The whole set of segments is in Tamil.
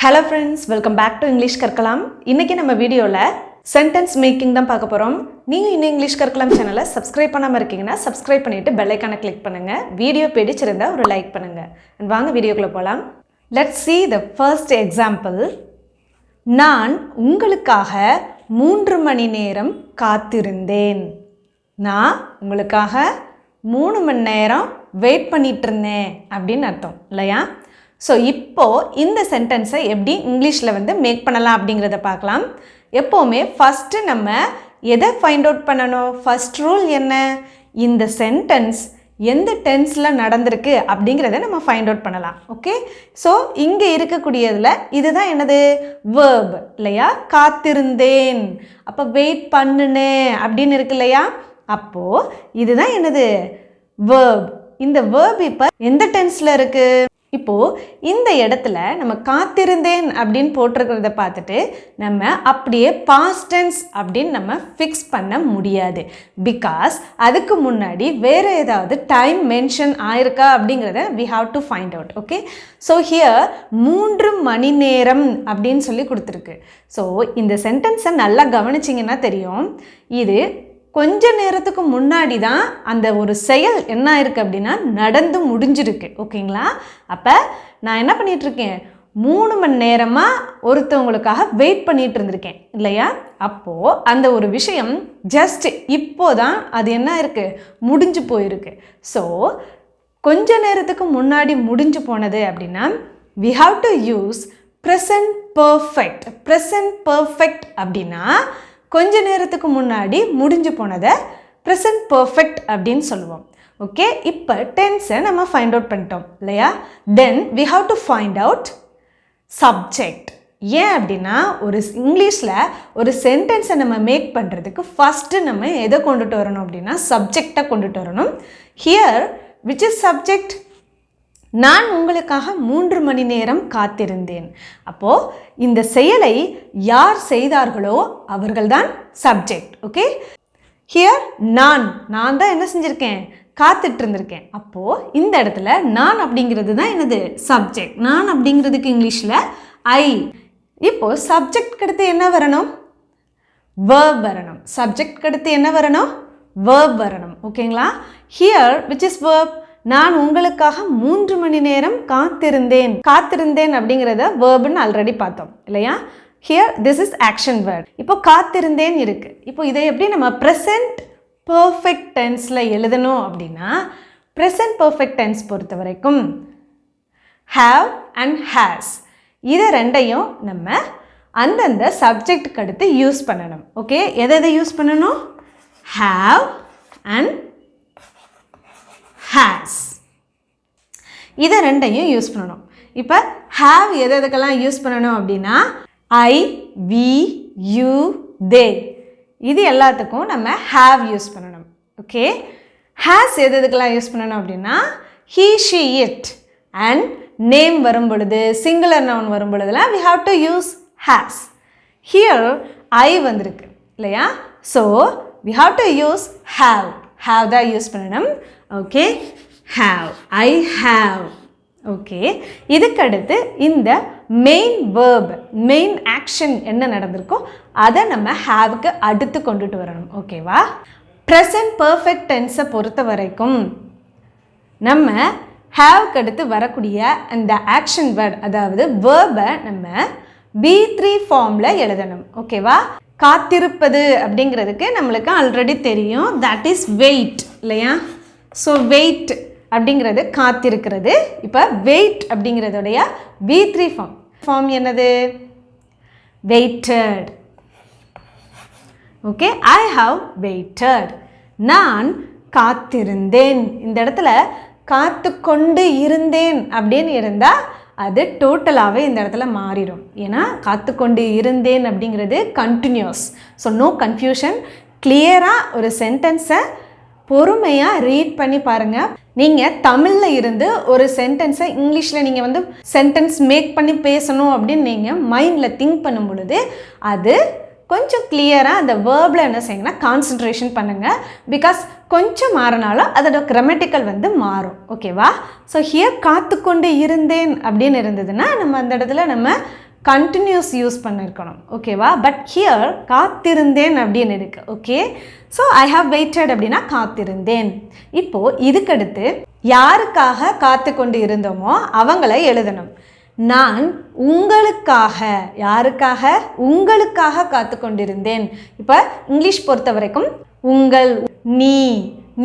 Hello friends, welcome back to English கற்கலாம். இன்னைக்கு நம்ம வீடியோல சென்டென்ஸ் மேக்கிங் தான் பார்க்க போறோம். நீங்க இன்னும் இங்கிலீஷ் கற்கலாம் சேனலை சப்ஸ்கிரைப் பண்ணாம இருக்கீங்கன்னா சப்ஸ்கிரைப் பண்ணிட்டு பெல் ஐகானை கிளிக் பண்ணுங்க. வீடியோ பிடிச்சிருந்தா ஒரு லைக் பண்ணுங்க. And வாங்க வீடியோக்குள்ள போலாம். Let's see the first example. நான் உங்களுக்காக 3 மணி நேரம் காத்திருந்தேன். நான் உங்களுக்காக 3 மணி நேரம் வெயிட் பண்ணிட்டு இருந்தேன் அப்படின்னு அர்த்தம் இல்லையா? ஸோ இப்போது இந்த சென்டென்ஸை எப்படி இங்கிலீஷில் மேக் பண்ணலாம் அப்படிங்கிறத பார்க்கலாம். எப்போவுமே ஃபஸ்ட்டு நம்ம எதை ஃபைண்ட் அவுட் பண்ணணும்? ஃபஸ்ட் ரூல் என்ன? இந்த சென்டென்ஸ் எந்த டென்ஸில் நடந்திருக்கு அப்படிங்கிறத நம்ம ஃபைண்ட் அவுட் பண்ணலாம். ஓகே, ஸோ இங்கே இருக்கக்கூடியதில் இதுதான் என்னது? வேர்ப் இல்லையா? காத்திருந்தேன், அப்போ வெயிட் பண்ணுனேன் அப்படின்னு இருக்கு இல்லையா? அப்போது இதுதான் என்னது? வேர்ப். இந்த வேர்ப் இப்போ எந்த டென்ஸில் இருக்குது? இப்போது இந்த இடத்துல நம்ம காத்திருந்தேன் அப்படின்னு போட்டிருக்கிறத பார்த்துட்டு நம்ம அப்படியே பாஸ்ட் டென்ஸ் அப்படின்னு நம்ம ஃபிக்ஸ் பண்ண முடியாது. பிகாஸ் அதுக்கு முன்னாடி வேறு ஏதாவது டைம் மென்ஷன் ஆயிருக்கா அப்படிங்கிறத we have to find out. Okay, so here 3 மணி நேரம் அப்படின்னு சொல்லி கொடுத்துருக்கு. ஸோ இந்த சென்டென்ஸை நல்லா கவனிச்சிங்கன்னா தெரியும், இது கொஞ்ச நேரத்துக்கு முன்னாடி தான் அந்த ஒரு செயல் என்ன இருக்குது அப்படின்னா நடந்து முடிஞ்சிருக்கு. ஓகேங்களா? அப்போ நான் என்ன பண்ணிகிட்ருக்கேன்? 3 மணி நேரமாக ஒருத்தவங்களுக்காக வெயிட் பண்ணிகிட்டு இருந்திருக்கேன் இல்லையா? அப்போது அந்த ஒரு விஷயம் ஜஸ்ட் இப்போ தான் அது என்ன இருக்குது? முடிஞ்சு போயிருக்கு. ஸோ கொஞ்ச நேரத்துக்கு முன்னாடி முடிஞ்சு போனது அப்படின்னா we have to use present perfect. present perfect அப்படின்னா கொஞ்ச நேரத்துக்கு முன்னாடி முடிஞ்சு போனதை ப்ரெசன்ட் பர்ஃபெக்ட் அப்படின்னு சொல்லுவோம். ஓகே, இப்போ டென்ஸை நம்ம ஃபைண்ட் அவுட் பண்ணிட்டோம் இல்லையா? Then we have to find out subject. ஏன் அப்படின்னா ஒரு இங்கிலீஷில் ஒரு சென்டென்ஸை நம்ம மேக் பண்ணுறதுக்கு ஃபஸ்ட்டு நம்ம எதை கொண்டுட்டு வரணும் அப்படின்னா சப்ஜெக்டை கொண்டுட்டு வரணும். Here which is subject? நான் உங்களுக்காக 3 மணி நேரம் காத்திருந்தேன். அப்போது இந்த செயலை யார் செய்தார்களோ அவர்கள்தான் சப்ஜெக்ட். ஓகே, ஹியர் நான் தான் என்ன செஞ்சுருக்கேன்? காத்துட்டு இருந்திருக்கேன். அப்போது இந்த இடத்துல நான் அப்படிங்கிறது தான் என்னது? சப்ஜெக்ட். நான் அப்படிங்கிறதுக்கு இங்கிலீஷில் ஐ. இப்போது சப்ஜெக்ட் அடுத்து என்ன வரணும்? வேர்ப் வரணும். சப்ஜெக்ட் அடுத்து என்ன வரணும்? வேர்ப் வரணும். ஓகேங்களா? Here which is verb? நான் உங்களுக்காக 3 மணி நேரம் காத்திருந்தேன். காத்திருந்தேன் அப்படிங்கிறத வேர்புன்னு ஆல்ரெடி பார்த்தோம் இல்லையா? Here this is action word. இப்போ காத்திருந்தேன் இருக்கு. இப்போ இதை எப்படி நம்ம ப்ரெசன்ட் பர்ஃபெக்ட் டென்ஸில் எழுதணும் அப்படின்னா ப்ரெசன்ட் பர்ஃபெக்ட் டென்ஸ் பொறுத்த வரைக்கும் ஹாவ் அண்ட் ஹேஸ் இதை ரெண்டையும் நம்ம அந்தந்த சப்ஜெக்டுக்கு அடுத்து யூஸ் பண்ணணும். ஓகே, எதை யூஸ் பண்ணணும்? ஹாவ் அண்ட் ஹேஸ் இதை ரெண்டையும் யூஸ் பண்ணணும். இப்போ ஹாவ் எதுக்கெல்லாம் யூஸ் பண்ணணும் அப்படின்னா ஐ, வி, யூ, தே இது எல்லாத்துக்கும் நம்ம ஹாவ் யூஸ் பண்ணணும். ஓகே, ஹேஸ் எதுக்கெல்லாம் யூஸ் பண்ணணும் அப்படின்னா he, she, it and name வரும் பொழுது சிங்குலர் நவுன் வரும் பொழுதுலாம் we have to use has. Here I வந்திருக்கு இல்லையா? So we have to use have. have தான் யூஸ் பண்ணணும். Okay, have, I have. Okay, இதுக்கடுத்து இந்த மெயின் வேர்ப், மெயின் ஆக்ஷன் என்ன நடந்திருக்கோ அதை நம்ம ஹாவ்க்கு அடுத்து கொண்டுட்டு வரணும். ஓகேவா? ப்ரெசன்ட் பர்ஃபெக்ட் டென்ஸை பொறுத்த வரைக்கும் நம்ம ஹாவ்க்கு அடுத்து வரக்கூடிய அந்த ஆக்ஷன் வேர்ட் அதாவது வேர்பை நம்ம B3 ஃபார்மில் எழுதணும். ஓகேவா? காத்திருப்பது அப்படிங்கிறதுக்கு நம்மளுக்கு ஆல்ரெடி தெரியும், தட் இஸ் வெயிட் இல்லையா? ஸோ வெயிட் அப்படிங்கிறது காத்திருக்கிறது. இப்போ வெயிட் அப்படிங்கிறதுடைய B3 ஃபார்ம் என்னது? Waited. Okay, I have waited. நான் காத்திருந்தேன். இந்த இடத்துல காத்து கொண்டு இருந்தேன் அப்படின்னு இருந்தால் அது டோட்டலாகவே இந்த இடத்துல மாறிடும். ஏன்னா காத்து கொண்டு இருந்தேன் அப்படிங்கிறது கண்டினியூஸ். So no confusion. கிளியராக ஒரு சென்டென்ஸை பொறுமையாக ரீட் பண்ணி பாருங்கள். நீங்கள் தமிழில் இருந்து ஒரு சென்டென்ஸை இங்கிலீஷில் நீங்கள் சென்டென்ஸ் மேக் பண்ணி பேசணும் அப்படின்னு நீங்கள் மைண்டில் திங்க் பண்ணும் பொழுது அது கொஞ்சம் கிளியராக அந்த வேர்பில் என்ன செய்யுங்கன்னா கான்சன்ட்ரேஷன் பண்ணுங்கள். பிகாஸ் கொஞ்சம் மாறினாலும் அதோட கிராமட்டிக்கல் மாறும். ஓகேவா? ஸோ ஹியர் காத்து கொண்டு இருந்தேன் அப்படின்னு இருந்ததுன்னா நம்ம அந்த இடத்துல நம்ம கண்டினியூஸ் யூஸ் பண்ணியிருக்கணும் ஓகேவா. பட் ஹியர் காத்திருந்தேன் அப்படின்னு இருக்கு. Okay, so I have waited அப்படின்னா காத்திருந்தேன். இப்போது இதுக்கடுத்து யாருக்காக காத்து கொண்டு இருந்தோமோ அவங்கள எழுதணும். நான் உங்களுக்காக, யாருக்காக, உங்களுக்காக காத்து கொண்டிருந்தேன். இப்போ இங்கிலீஷ் பொறுத்த வரைக்கும் உங்கள், நீ,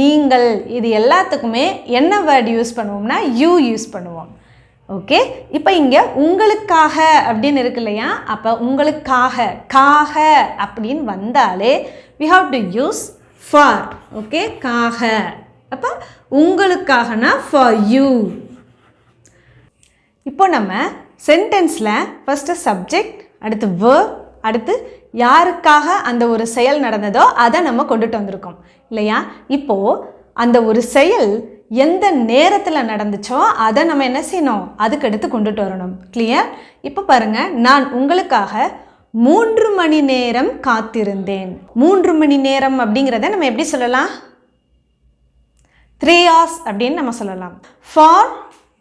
நீங்கள் இது எல்லாத்துக்குமே என்ன வேர்டு யூஸ் பண்ணுவோம்னா யூ யூஸ் பண்ணுவோம். ஓகே, இப்போ இங்கே உங்களுக்காக அப்படின்னு இருக்கு இல்லையா, அப்போ உங்களுக்காக காக அப்படின்னு வந்தாலே we have to use for. Okay, காக. அப்போ உங்களுக்காகனா for you. இப்போ நம்ம சென்டென்ஸில் ஃபஸ்ட்டு சப்ஜெக்ட், அடுத்து வேர்ப், அடுத்து யாருக்காக அந்த ஒரு செயல் நடந்ததோ அதை நம்ம கொண்டுட்டு வந்திருக்கோம் இல்லையா. இப்போது அந்த ஒரு செயல் எந்த நேரத்தில் நடந்துச்சோ அதை நம்ம என்ன செய்யணும், அதுக்கடுத்து கொண்டுட்டு வரணும். கிளியர்? இப்போ பாருங்கள், நான் உங்களுக்காக 3 மணி நேரம் காத்திருந்தேன். 3 மணி நேரம் அப்படிங்கிறத நம்ம எப்படி சொல்லலாம், 3 hours அப்படின்னு நம்ம சொல்லலாம். For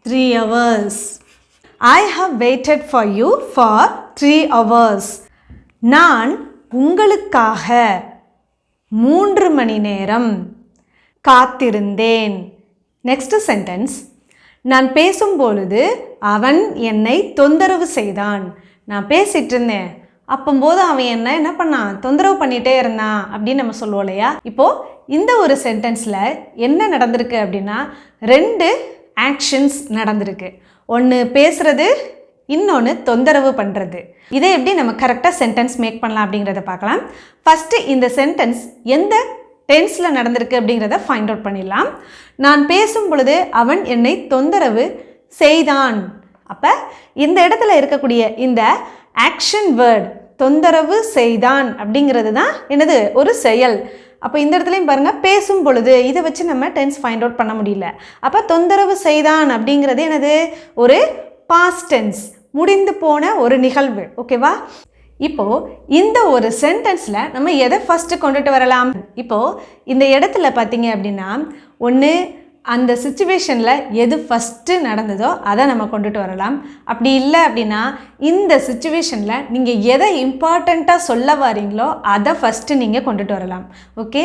3 hours. I have waited for you for 3 hours. நான் உங்களுக்காக 3 மணி நேரம் காத்திருந்தேன். நெக்ஸ்ட் சென்டென்ஸ், நான் பேசும்பொழுது அவன் என்னை தொந்தரவு செய்தான். நான் பேசிகிட்டு இருந்தேன், அப்போது அவன் என்ன பண்ணான், தொந்தரவு பண்ணிகிட்டே இருந்தான் அப்படின்னு நம்ம சொல்லுவோம் இல்லையா. இப்போது இந்த ஒரு சென்டென்ஸில் என்ன நடந்திருக்கு அப்படின்னா 2 ஆக்ஷன்ஸ் நடந்திருக்கு. ஒன்று பேசுகிறது, இன்னொன்று தொந்தரவு பண்ணுறது. இதை எப்படி நம்ம கரெக்டாக சென்டென்ஸ் மேக் பண்ணலாம் அப்படிங்கிறத பார்க்கலாம். ஃபஸ்ட்டு இந்த சென்டென்ஸ் எந்த டென்ஸில் நடந்திருக்கு அப்படிங்கிறத ஃபைண்ட் அவுட் பண்ணிடலாம். நான் பேசும் பொழுது அவன் என்னை தொந்தரவு செய்தான். அப்போ இந்த இடத்துல இருக்கக்கூடிய இந்த ஆக்ஷன் வேர்ட் தொந்தரவு செய்தான் அப்படிங்கிறது தான் என்னது, ஒரு செயல். அப்போ இந்த இடத்துலையும் பாருங்கள், பேசும் பொழுது, இதை வச்சு நம்ம டென்ஸ் ஃபைண்ட் அவுட் பண்ண முடியல. அப்போ தொந்தரவு செய்தான் அப்படிங்கிறது என்னது, ஒரு பாஸ்ட் டென்ஸ், முடிந்து போன ஒரு நிகழ்வு. ஓகேவா. இப்போது இந்த ஒரு சென்டென்ஸில் நம்ம எதை ஃபஸ்ட்டு கொண்டுட்டு வரலாம். இப்போது இந்த இடத்துல பார்த்தீங்க அப்படின்னா ஒன்று அந்த சிச்சுவேஷனில் எது ஃபஸ்ட்டு நடந்ததோ அதை நம்ம கொண்டுட்டு வரலாம். அப்படி இல்லை அப்படின்னா இந்த சிச்சுவேஷனில் நீங்கள் எதை இம்பார்ட்டண்ட்டாக சொல்ல வரீங்களோ அதை ஃபஸ்ட்டு நீங்கள் கொண்டுட்டு வரலாம். ஓகே,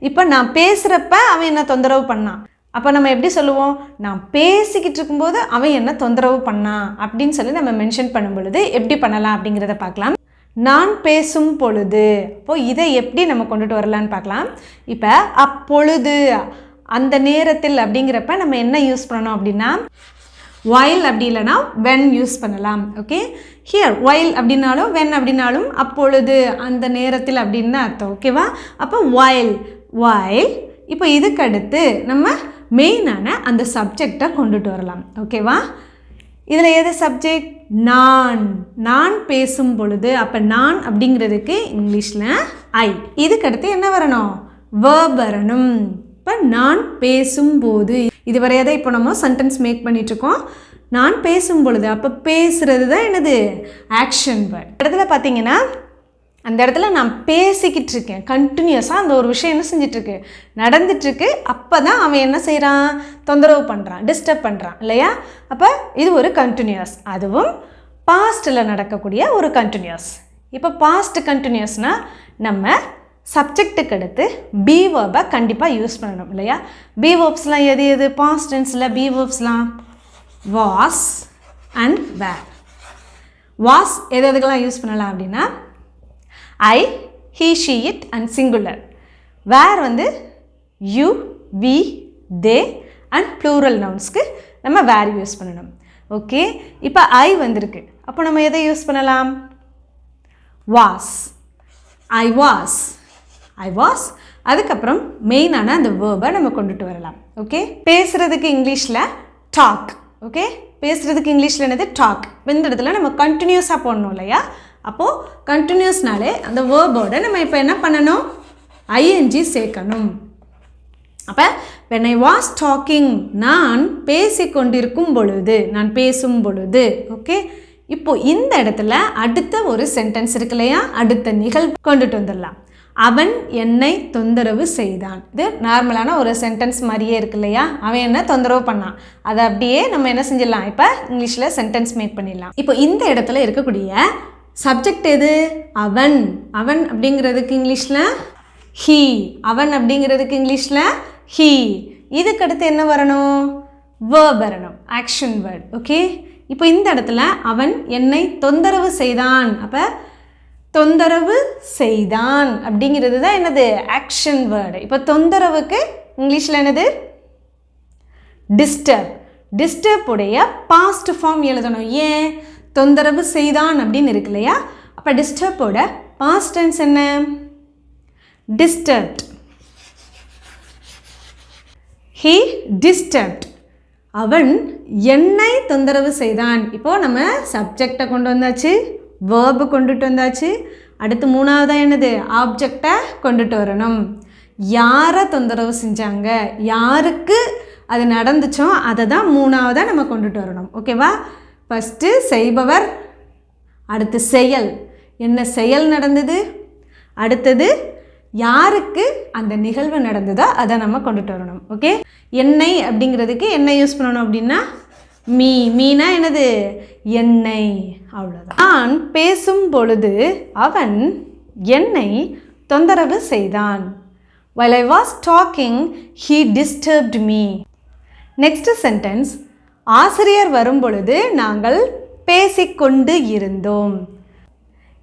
இப்போ நான் பேசுகிறப்ப அவன் என்ன தொந்தரவு பண்ணான், அப்போ நம்ம எப்படி சொல்லுவோம், நான் பேசிக்கிட்டு இருக்கும்போது அவன் என்ன தொந்தரவு பண்ணான் அப்படின்னு சொல்லி நம்ம மென்ஷன் பண்ணும் பொழுது எப்படி பண்ணலாம் அப்படிங்கிறத பார்க்கலாம். நான் பேசும் பொழுது, அப்போது இதை எப்படி நம்ம கொண்டுட்டு வரலான்னு பார்க்கலாம். இப்போ அப்பொழுது, அந்த நேரத்தில் அப்படிங்கிறப்ப நம்ம என்ன யூஸ் பண்ணணும் அப்படின்னா while அப்படி இல்லைனா when யூஸ் பண்ணலாம். ஓகே, ஹியர் while அப்படின்னாலும் when அப்படின்னாலும் அப்பொழுது, அந்த நேரத்தில் அப்படின்னு தான் அர்த்தம். ஓகேவா. அப்போ while. இப்போ இதுக்கடுத்து நம்ம மெயினான அந்த சப்ஜெக்டை கொண்டுட்டு வரலாம். ஓகேவா. இதில் எது சப்ஜெக்ட், நான் பேசும் பொழுது. அப்போ நான் அப்படிங்கிறதுக்கு இங்கிலீஷில் ஐ. இதுக்கடுத்து என்ன வரணும், வேர்ப் வரணும். இப்போ நான் பேசும்போது, இதுவரை தான் இப்போ நம்ம சென்டென்ஸ் மேக் பண்ணிகிட்ருக்கோம். நான் பேசும் பொழுது, அப்போ பேசுகிறது தான் என்னது, ஆக்ஷன் வேர்ட். இடத்துல பார்த்தீங்கன்னா அந்த இடத்துல நான் பேசிக்கிட்டு இருக்கேன், கண்டினியூஸாக அந்த ஒரு விஷயம் என்ன செஞ்சிட்ருக்கு, நடந்துட்டுருக்கு. அப்போ தான் அவன் என்ன செய்கிறான், தொந்தரவு பண்ணுறான், டிஸ்டர்ப் பண்ணுறான் இல்லையா. அப்போ இது ஒரு கண்டினியூஸ், அதுவும் பாஸ்ட்டில் நடக்கக்கூடிய ஒரு கண்டினியூஸ். இப்போ பாஸ்ட் கண்டினியூஸ்னால் நம்ம சப்ஜெக்ட்டுக்கு அடுத்து பி வேர்பை கண்டிப்பாக யூஸ் பண்ணணும் இல்லையா. பி வேர்ப்ஸ்லாம் எது பாஸ்ட் டென்ஸில் பி வேர்ப்ஸ்லாம் வாஸ் அண்ட் வேர். வாஸ் எதுக்கெல்லாம் யூஸ் பண்ணலாம் அப்படின்னா ஐ, he, she, it and singular. வேர் வந்து you, we, they and plural nounsக்கு நம்ம வேர் யூஸ் பண்ணணும். ஓகே, இப்போ ஐ வந்திருக்கு, அப்போ நம்ம எதை யூஸ் பண்ணலாம், was. I was. அதுக்கப்புறம் மெயினான அந்த வேர்பை நம்ம கொண்டுட்டு வரலாம். ஓகே, பேசுகிறதுக்கு இங்கிலீஷில் டாக். ஓகே, பேசுகிறதுக்கு இங்கிலீஷில் என்னது, டாக். இந்த இடத்துல நம்ம கண்டினியூஸாக போடணும் இல்லையா. அப்போது கண்டினியூஸ்னாலே அந்த வேர்போட நம்ம இப்போ என்ன பண்ணணும், ஐஎன்ஜி சேர்க்கணும். அப்போ when I was talking, நான் பேசிக்கொண்டிருக்கும் பொழுது, நான் பேசும் பொழுது. ஓகே, இப்போ இந்த இடத்துல அடுத்த ஒரு சென்டென்ஸ் இருக்கு இல்லையா, அடுத்த நிகழ்வு கொண்டுட்டு வந்துடலாம். அவன் என்னை தொந்தரவு செய்தான். இது நார்மலான ஒரு சென்டென்ஸ் மாதிரியே இருக்கு இல்லையா? அவன் என்ன தொந்தரவு பண்ணான், அதை அப்படியே நம்ம என்ன செஞ்சிடலாம், இப்போ இங்கிலீஷில் சென்டென்ஸ் மேக் பண்ணிடலாம். இப்போ இந்த இடத்துல இருக்கக்கூடிய சப்ஜெக்ட் எது? அவன். அவன் அப்படிங்கிறதுக்கு இங்கிலீஷில் ஹீ. அவன் அப்படிங்கிறதுக்கு இங்கிலீஷில் ஹீ. இதுக்கு அடுத்து என்ன வரணும்? verb வரணும், ஆக்ஷன் வேர்ட். ஓகே, இப்போ இந்த இடத்துல அவன் என்னை தொந்தரவு செய்தான். அப்போ தொந்தரவு செய்தான் அப்படிங்கிறது தான் என்னது? Action word. இப்போ தொந்தரவுக்கு இங்கிலீஷில் என்னது? டிஸ்டர்ப். டிஸ்டர்ப் உடைய பாஸ்ட் ஃபார்ம் எழுதணும். ஏன்? தொந்தரவு செய்தான் அப்படின்னு இருக்கு இல்லையா? அப்போ டிஸ்டர்போட பாஸ்ட் டென்ஸ் என்ன? டிஸ்டர்ப்ட். he disturbed. அவன் என்னை தொந்தரவு செய்தான். இப்போது நம்ம சப்ஜெக்டை கொண்டு வந்தாச்சு, வேர்பு கொண்டுட்டு வந்தாச்சு. அடுத்து மூணாவதாக என்னது? ஆப்ஜெக்டை கொண்டுட்டு வரணும். யாரை தொந்தரவு செஞ்சாங்க, யாருக்கு அது நடந்துச்சோ அதை தான் மூணாவதாக நம்ம கொண்டுட்டு வரணும். ஓகேவா? ஃபஸ்ட்டு செய்பவர், அடுத்து செயல், என்ன செயல் நடந்தது, அடுத்தது யாருக்கு அந்த நிகழ்வு நடந்ததோ அதை நம்ம கொண்டுட்டு வரணும். ஓகே, என்னை அப்படிங்கிறதுக்கு என்ன யூஸ் பண்ணணும் அப்படின்னா மீ. மீனா என்னது? என்னை. அவ்வளோதான். நான் பேசும் பொழுது அவன் என்னை தொந்தரவு செய்தான். While I was talking, he disturbed me. Next sentence, ஆசிரியர் வரும் பொழுது நாங்கள் பேசிக்கொண்டு இருந்தோம்.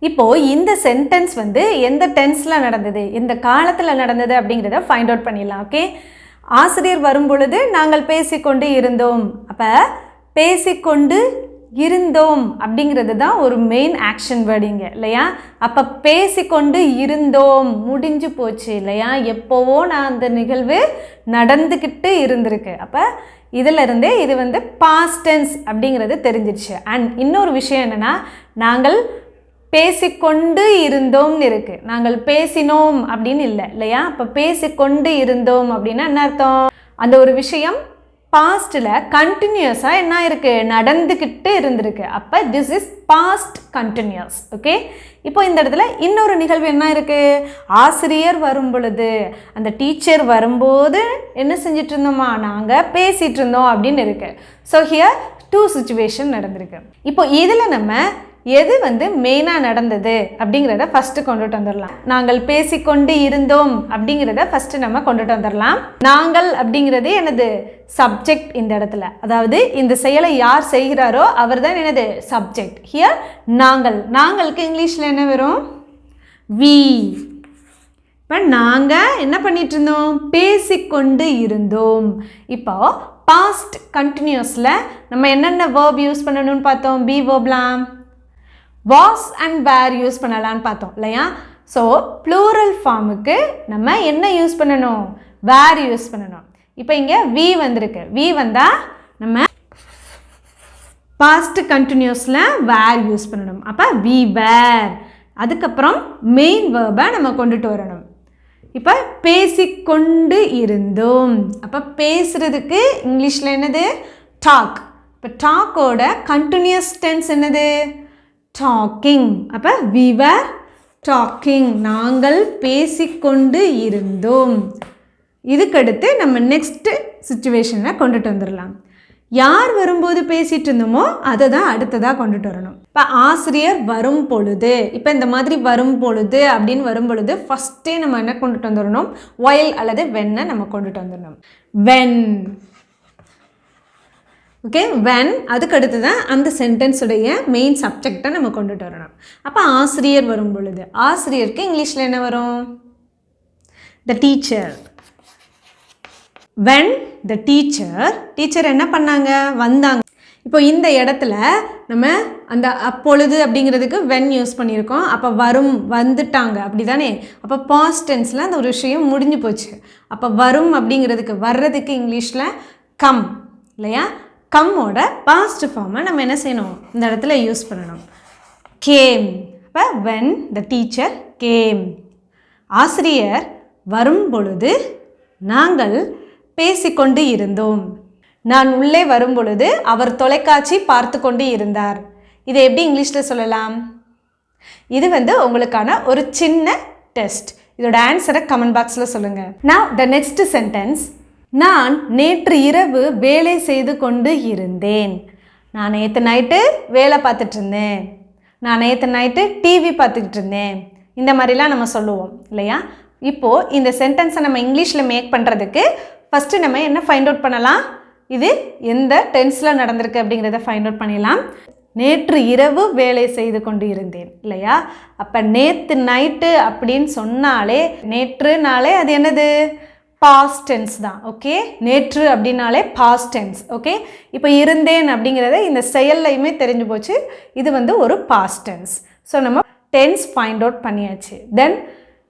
இப்போது இந்த சென்டென்ஸ் வந்து எந்த டென்ஸில் நடந்தது, எந்த காலத்தில் நடந்தது அப்படிங்கிறத ஃபைண்ட் அவுட் பண்ணிடலாம். ஓகே, ஆசிரியர் வரும் பொழுது நாங்கள் பேசிக்கொண்டு இருந்தோம். அப்போ பேசிக்கொண்டு இருந்தோம் அப்படிங்கிறது தான் ஒரு மெயின் ஆக்ஷன் வேர்டிங்க இல்லையா? அப்போ பேசிக்கொண்டு இருந்தோம் முடிஞ்சு போச்சு இல்லையா? எப்போவோ நான் அந்த நிகழ்வு நடந்துக்கிட்டு இருந்திருக்கு. அப்போ இதிலிருந்தே இது வந்து பாஸ்ட் டென்ஸ் அப்படிங்கிறது தெரிஞ்சிடுச்சு. அண்ட் இன்னொரு விஷயம் என்னென்னா, நாங்கள் பேசிக்கொண்டு இருந்தோம்னு இருக்குது, நாங்கள் பேசினோம் அப்படின்னு இல்லை இல்லையா? அப்போ பேசிக்கொண்டு இருந்தோம் அப்படின்னா என்ன அர்த்தம்? அந்த ஒரு விஷயம் பாஸ்ட்டில் கண்டினியூஸாக என்ன இருக்குது, நடந்துக்கிட்டு இருந்திருக்கு. அப்போ this is past continuous. Okay, இப்போ இந்த இடத்துல இன்னொரு நிகழ்வு என்ன இருக்குது? ஆசிரியர் வரும் பொழுது, அந்த டீச்சர் வரும்போது என்ன செஞ்சிட்டு இருந்தோமா, நாங்கள் பேசிகிட்டு இருந்தோம் அப்படின்னு இருக்குது. ஸோ ஹியர் டூ சிச்சுவேஷன் நடந்திருக்கு. இப்போ இதில் நம்ம எது வந்து மெயினாக நடந்தது அப்படிங்கிறத ஃபஸ்ட்டு கொண்டுட்டு வந்துடலாம். நாங்கள் பேசிக்கொண்டு இருந்தோம் அப்படிங்கிறத ஃபஸ்ட்டு நம்ம கொண்டுட்டு வந்துடலாம். நாங்கள் அப்படிங்கிறது எனது சப்ஜெக்ட் இந்த இடத்துல, அதாவது இந்த செயலை யார் செய்கிறாரோ அவர் தான் எனது சப்ஜெக்ட். ஹியர் நாங்கள். நாங்களுக்கு இங்கிலீஷில் என்ன வரும்? வி. இப்போ நாங்கள் என்ன பண்ணிட்டு இருந்தோம்? பேசிக்கொண்டு இருந்தோம். இப்போ பாஸ்ட் கண்டினியூஸில் நம்ம என்னென்ன வேர்ப் யூஸ் பண்ணணும்னு பார்த்தோம்? பி வேர்ப்லாம் வாஸ் அண்ட் வேர் யூஸ் பண்ணலான்னு பார்த்தோம் இல்லையா? ஸோ ப்ளூரல் ஃபார்முக்கு நம்ம என்ன யூஸ் பண்ணணும்? வேர் யூஸ் பண்ணணும். இப்போ இங்கே வி வந்திருக்கு. வி வந்தால் நம்ம பாஸ்ட் கண்டினியூஸில் வேர் யூஸ் பண்ணணும். அப்போ வி வேர். அதுக்கப்புறம் மெயின் வேர்பை நம்ம கொண்டுட்டு வரணும். இப்போ பேசிக்கொண்டு இருந்தோம். அப்போ பேசுகிறதுக்கு இங்கிலீஷில் என்னது? டாக். இப்போ டாக்கோட கண்டினியூஸ் டென்ஸ் என்னது? டாக்கிங். அப்போ we were talking, நாங்கள் பேசிக்கொண்டு இருந்தோம். இதுக்கடுத்து நம்ம நெக்ஸ்ட்டு சிச்சுவேஷனை கொண்டுட்டு வந்துடலாம். யார் வரும்போது பேசிகிட்டு இருந்தோமோ அதை தான் அடுத்ததாக கொண்டுட்டு வரணும். இப்போ ஆசிரியர் வரும் பொழுது, இப்போ இந்த மாதிரி வரும் பொழுது அப்படின்னு வரும் பொழுது ஃபஸ்ட்டே நம்ம என்ன கொண்டுட்டு வந்துடணும்? while அல்லது when-ஐ நம்ம கொண்டுட்டு வந்துடணும். when. Okay, when. அதுக்கு அடுத்து தான் அந்த சென்டென்ஸுடைய மெயின் சப்ஜெக்டை நம்ம கொண்டுட்டு வரணும். அப்போ ஆசிரியர் வரும் பொழுது, ஆசிரியருக்கு இங்கிலீஷில் என்ன வரும்? The teacher. When the teacher, teacher என்ன பண்ணாங்க? வந்தாங்க. இப்போ இந்த இடத்துல நம்ம அந்த அப்பொழுது அப்படிங்கிறதுக்கு வென் யூஸ் பண்ணியிருக்கோம். அப்போ வரும், வந்துட்டாங்க அப்படி தானே? அப்போ பாஸ்ட் டென்ஸில் அந்த ஒரு விஷயம் முடிஞ்சு போச்சு. அப்போ வரும் அப்படிங்கிறதுக்கு, வர்றதுக்கு இங்கிலீஷில் கம் இல்லையா? கம்மோட பாஸ்ட் ஃபார்மை நம்ம என்ன செய்யணும்? இந்த இடத்துல யூஸ் பண்ணணும். கேம். அப்போ வென் த டீச்சர் கேம். ஆசிரியர் வரும் பொழுது நாங்கள் பேசிக்கொண்டு இருந்தோம். நான் உள்ளே வரும் பொழுது அவர் தொலைக்காட்சி பார்த்து கொண்டு இருந்தார். இதை எப்படி இங்கிலீஷில் சொல்லலாம்? இது வந்து உங்களுக்கான ஒரு சின்ன டெஸ்ட். இதோட ஆன்சரை கமெண்ட் பாக்ஸில் சொல்லுங்கள். Now the next sentence. நான் நேற்று இரவு வேலை செய்து கொண்டு இருந்தேன். நான் நேற்று நைட்டு வேலை பார்த்துட்டு இருந்தேன். நான் நேற்று நைட்டு டிவி பார்த்துக்கிட்டு இருந்தேன். இந்த மாதிரிலாம் நம்ம சொல்லுவோம் இல்லையா? இப்போது இந்த சென்டென்ஸை நம்ம இங்கிலீஷில் மேக் பண்ணுறதுக்கு ஃபஸ்ட்டு நம்ம என்ன ஃபைண்ட் அவுட் பண்ணலாம்? இது எந்த டென்ஸில் நடந்திருக்கு அப்படிங்கிறத ஃபைண்ட் அவுட் பண்ணிடலாம். நேற்று இரவு வேலை செய்து கொண்டு இருந்தேன் இல்லையா? அப்போ நேற்று நைட்டு அப்படின்னு சொன்னாலே நேற்றுனாலே அது என்னது? பாஸ்ட் டென்ஸ் தான். ஓகே, நேற்று அப்படின்னாலே பாஸ்ட் டென்ஸ். ஓகே, இப்போ இருந்தேன் அப்படிங்கிறத இந்த செயல்லையுமே தெரிஞ்சு போச்சு. இது வந்து ஒரு பாஸ்ட் டென்ஸ். ஸோ நம்ம டென்ஸ் ஃபைண்ட் அவுட் பண்ணியாச்சு. தென்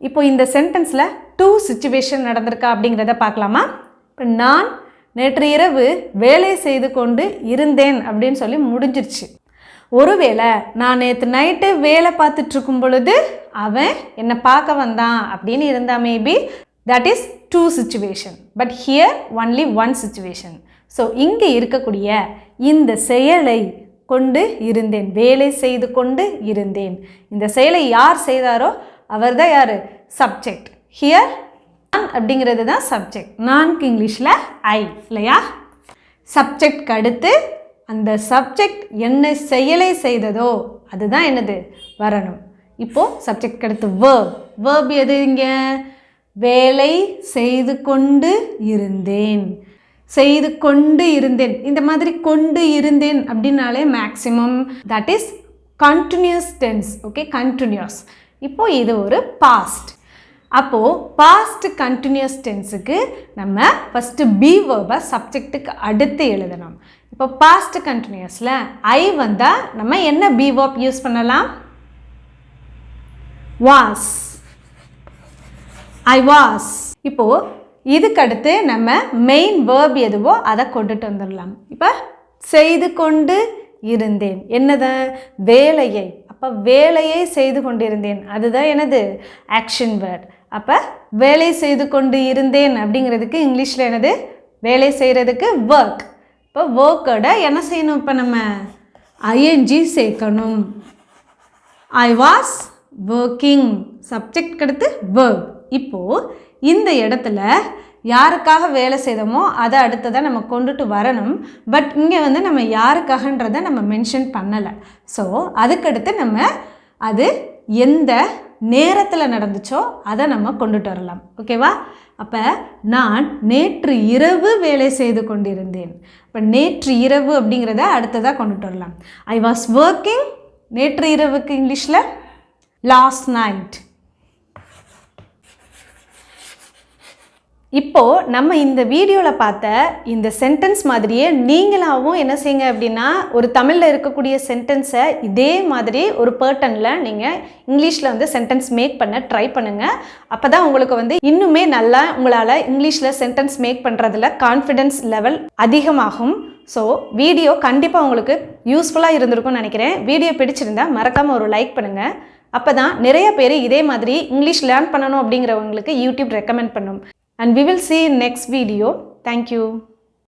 இப்போ இந்த சென்டென்ஸில் 2 சிச்சுவேஷன் நடந்திருக்கா அப்படிங்கிறத பார்க்கலாமா? இப்போ நான் நேற்று இரவு வேலை செய்து கொண்டு இருந்தேன் அப்படின்னு சொல்லி முடிஞ்சிருச்சு. ஒருவேளை நான் நேற்று நைட்டு வேலை பார்த்துட்ருக்கும் பொழுது அவன் என்னை பார்க்க வந்தான் அப்படின்னு இருந்தால் maybe that is 2 situation, but here only 1 situation. So இங்கே இருக்கக்கூடிய இந்த செயலை கொண்டு இருந்தேன், வேலை செய்து கொண்டு இருந்தேன், இந்த செயலை யார் செய்தாரோ அவர் தான் யார்? சப்ஜெக்ட். ஹியர் நான் அப்படிங்கிறது தான் சப்ஜெக்ட். நான்கு இங்கிலீஷில் ஐ இல்லையா? சப்ஜெக்ட்க்கு அடுத்து அந்த சப்ஜெக்ட் என்ன செயலை செய்ததோ அதுதான் என்னது? வரணும். இப்போது சப்ஜெக்ட்க்கு அடுத்து வேர்ப் எது? இங்கே வேலை செய்து கொண்டு இருந்தேன், செய்து கொண்டு இருந்தேன். இந்த மாதிரி கொண்டு இருந்தேன் அப்படின்னாலே maximum that is continuous tense. Okay, continuous. இப்போது இது ஒரு பாஸ்ட். அப்போது பாஸ்ட் கண்டினியூஸ் டென்ஸுக்கு நம்ம ஃபஸ்ட்டு பி வேர்பை சப்ஜெக்ட்டுக்கு அடுத்து எழுதணும். இப்போ பாஸ்ட் கண்டினியூஸில் ஐ வந்தால் நம்ம என்ன பி வேர்ப் யூஸ் பண்ணலாம்? வாஸ். I was. இப்போது இதுக்கு அடுத்து நம்ம மெயின் வேர்ப் எதுவோ அதை கொண்டுட்டு வந்துடலாம். இப்போ செய்து கொண்டு இருந்தேன் என்னது? வேலையை. அப்போ வேலையை செய்து கொண்டு இருந்தேன் அதுதான் என்னது? Action word. அப்போ வேலை செய்து கொண்டு இருந்தேன் அப்படிங்கிறதுக்கு இங்கிலீஷில் என்னது? வேலை செய்கிறதுக்கு ஒர்க். இப்போ ஒர்க்கோட என்ன செய்யணும்? இப்போ நம்ம ஐஎன்ஜி சேர்க்கணும். I was working. சப்ஜெக்ட் அடுத்து வேர்ப். இப்போது இந்த இடத்துல யாருக்காக வேலை செய்தோமோ அதை அடுத்ததாக நம்ம கொண்டுட்டு வரணும். பட் இங்கே வந்து நம்ம யாருக்காகன்றதை நம்ம மென்ஷன் பண்ணலை. ஸோ அதுக்கடுத்து நம்ம அது எந்த நேரத்தில் நடந்துச்சோ அதை நம்ம கொண்டுட்டு வரலாம். ஓகேவா? அப்போ நான் நேற்று இரவு வேலை செய்து கொண்டிருந்தேன். இப்போ நேற்று இரவு அப்படிங்கிறத அடுத்ததாக கொண்டுட்டு வரலாம். I was working. நேற்று இரவுக்கு இங்கிலீஷில் லாஸ்ட் நைட். இப்போது நம்ம இந்த வீடியோவில் பார்த்த இந்த சென்டென்ஸ் மாதிரியே நீங்களாகவும் என்ன செய்யுங்க அப்படின்னா ஒரு தமிழில் இருக்கக்கூடிய சென்டென்ஸை இதே மாதிரி ஒரு பேட்டர்னில் நீங்கள் இங்கிலீஷில் வந்து சென்டென்ஸ் மேக் பண்ண ட்ரை பண்ணுங்கள். அப்போ தான் உங்களுக்கு வந்து இன்னுமே நல்லா உங்களால் இங்கிலீஷில் சென்டென்ஸ் மேக் பண்ணுறதுல கான்ஃபிடென்ஸ் லெவல் அதிகமாகும். ஸோ வீடியோ கண்டிப்பாக உங்களுக்கு யூஸ்ஃபுல்லாக இருந்திருக்கும்னு நினைக்கிறேன். வீடியோ பிடிச்சிருந்தா மறக்காமல் ஒரு லைக் பண்ணுங்கள். அப்போ தான் நிறைய பேர் இதே மாதிரி இங்கிலீஷ் லேர்ன் பண்ணணும் அப்படிங்கிறவங்களுக்கு யூடியூப் ரெக்கமெண்ட் பண்ணும். And we will see in next video. Thank you.